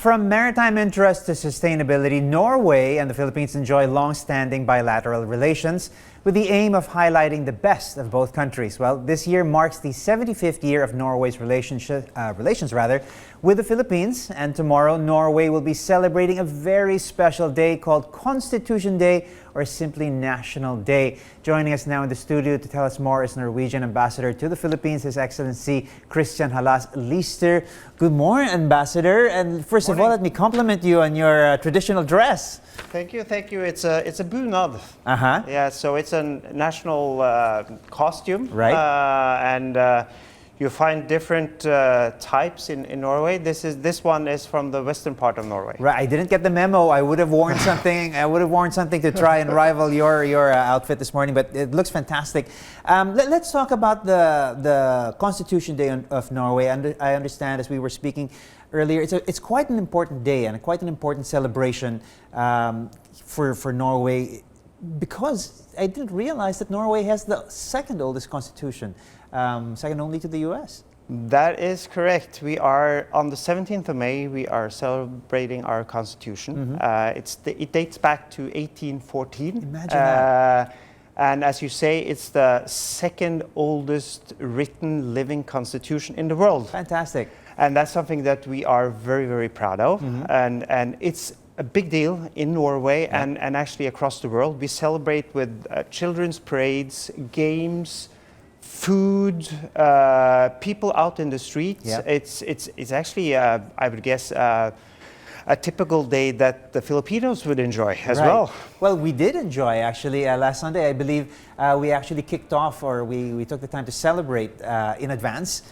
From maritime interest to sustainability, Norway and the Philippines enjoy long-standing bilateral relations with the aim of highlighting the best of both countries. Well, this year marks the 75th year of Norway's relations with the Philippines, and tomorrow Norway will be celebrating a very special day called Constitution Day, or simply National Day. Joining us now in the studio to tell us more is Norwegian Ambassador to the Philippines, His Excellency Christian Halaas Lyster. Good morning, Ambassador. And first of all, let me compliment you on your traditional dress. Thank you, thank you. It's a bunad. Uh-huh. Yeah, so it's a national costume. Right. You find different types in Norway. This one is from the western part of Norway. Right. I didn't get the memo. I would have worn something. I would have worn something to try and rival your outfit this morning. But it looks fantastic. Let's talk about the Constitution Day of Norway. I understand, as we were speaking earlier, it's quite an important day and quite an important celebration for Norway, because I didn't realize that Norway has the second oldest constitution, second only to the US. That is correct. We are on the 17th of May. We are celebrating our constitution. Mm-hmm. It dates back to 1814. Imagine that. And as you say, it's the second oldest written living constitution in the world. Fantastic. And that's something that we are very, very proud of. Mm-hmm. And it's a big deal in Norway, yeah, and actually across the world. We celebrate with children's parades, games, food, people out in the streets. Yeah. It's actually, I would guess, a typical day that the Filipinos would enjoy as well. Well, we did enjoy, actually. Last Sunday, I believe, we actually kicked off, or we took the time to celebrate in advance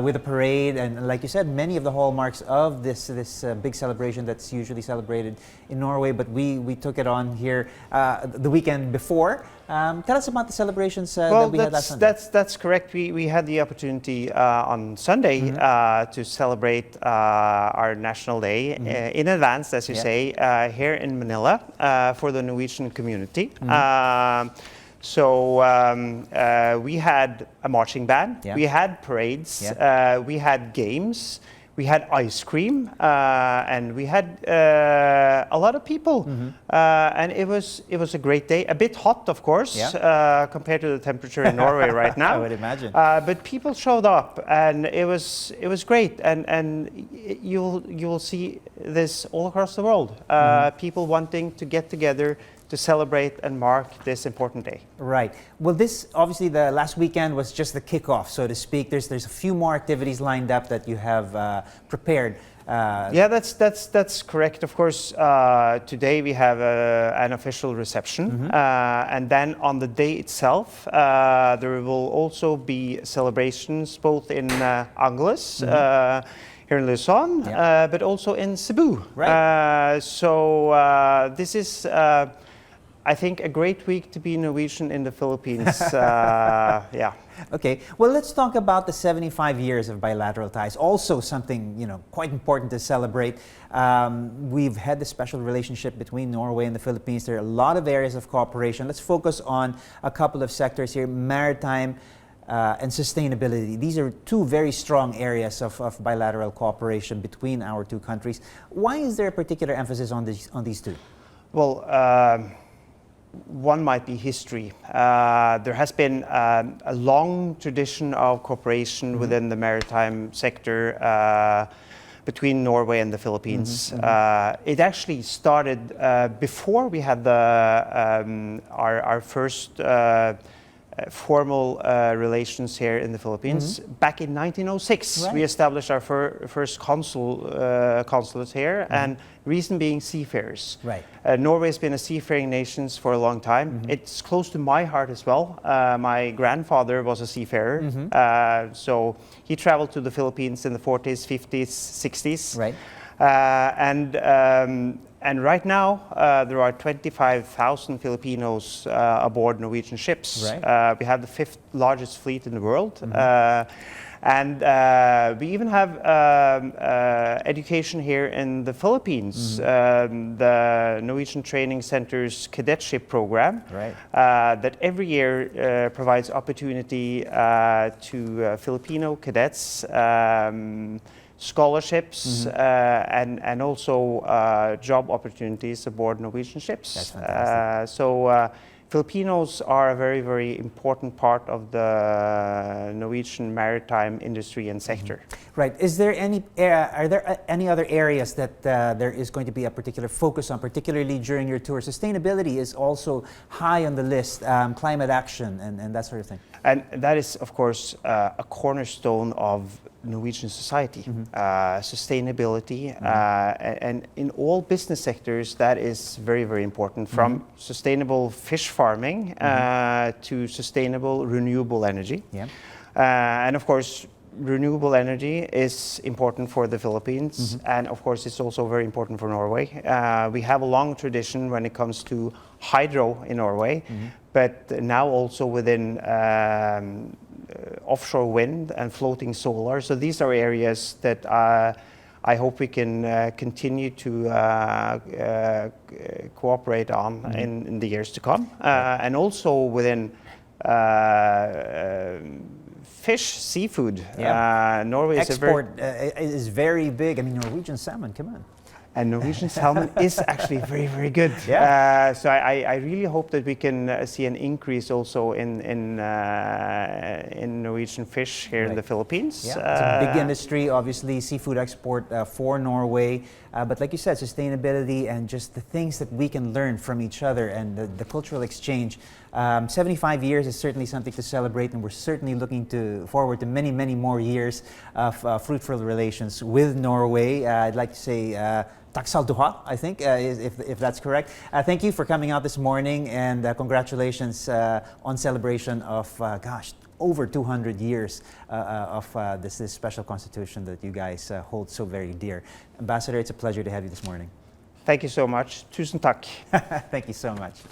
with a parade, and like you said, many of the hallmarks of this big celebration that's usually celebrated in Norway, but we took it on here the weekend before. Tell us about the celebrations that we had last Sunday. That's correct. We had the opportunity on Sunday to celebrate our National Day in advance, as you say, here in Manila for the Norwegian community. So we had a marching band, we had parades, we had games, we had ice cream, and we had a lot of people. And it was a great day. A bit hot, of course, compared to the temperature in Norway right now. I would imagine. But people showed up, and it was great. And you'll see this all across the world. People wanting to get together to celebrate and mark this important day. Right. Well, this, obviously, the last weekend was just the kickoff, so to speak. There's a few more activities lined up that you have prepared. Yeah, that's correct. Of course, today we have an official reception, and then on the day itself, there will also be celebrations both in Angles, here in Luzon, but also in Cebu. Right. So this is, I think, a great week to be Norwegian in the Philippines. Yeah. Okay. Well, let's talk about the 75 years of bilateral ties. Also, something quite important to celebrate. We've had this special relationship between Norway and the Philippines. There are a lot of areas of cooperation. Let's focus on a couple of sectors here: maritime and sustainability. These are two very strong areas of bilateral cooperation between our two countries. Why is there a particular emphasis on these two? Well, one might be history. There has been a long tradition of cooperation within the maritime sector between Norway and the Philippines. It actually started before we had our first formal relations here in the Philippines. Back in 1906, we established our first consulate here, and reason being seafarers. Right. Norway has been a seafaring nation for a long time. It's close to my heart as well. My grandfather was a seafarer, so he traveled to the Philippines in the 40s, 50s, 60s. Right. And right now, there are 25,000 Filipinos aboard Norwegian ships. Right. We have the 5th largest fleet in the world. And we even have education here in the Philippines. The Norwegian Training Center's cadetship program, that every year provides opportunity to Filipino cadets scholarships and also job opportunities aboard Norwegian ships. That's fantastic. So Filipinos are a very, very important part of the Norwegian maritime industry and sector. Right. Is there any? Are there any other areas that there is going to be a particular focus on, particularly during your tour? Sustainability is also high on the list. Climate action and that sort of thing. And that is, of course, a cornerstone of Norwegian society. Sustainability, and in all business sectors, that is very, very important. From sustainable fish farming to sustainable renewable energy. Yeah. And of course, renewable energy is important for the Philippines, and of course it's also very important for Norway. We have a long tradition when it comes to hydro in Norway, but now also within offshore wind and floating solar. So these are areas that I hope we can continue to cooperate on in the years to come, and also within fish, seafood. Norway is Export is very big. I mean, Norwegian salmon, come on. And Norwegian salmon is actually very, very good. So I really hope that we can see an increase also in Norwegian fish here in the Philippines. It's a big industry, obviously, seafood export for Norway. But like you said, sustainability and just the things that we can learn from each other and the cultural exchange. 75 years is certainly something to celebrate, and we're certainly looking forward to many, many more years of fruitful relations with Norway. I'd like to say Taksal Duha, I think, if that's correct. Thank you for coming out this morning, and congratulations on celebration of, over 200 years of this special constitution that you guys hold so very dear. Ambassador, it's a pleasure to have you this morning. Thank you so much. Tusen takk. Thank you so much.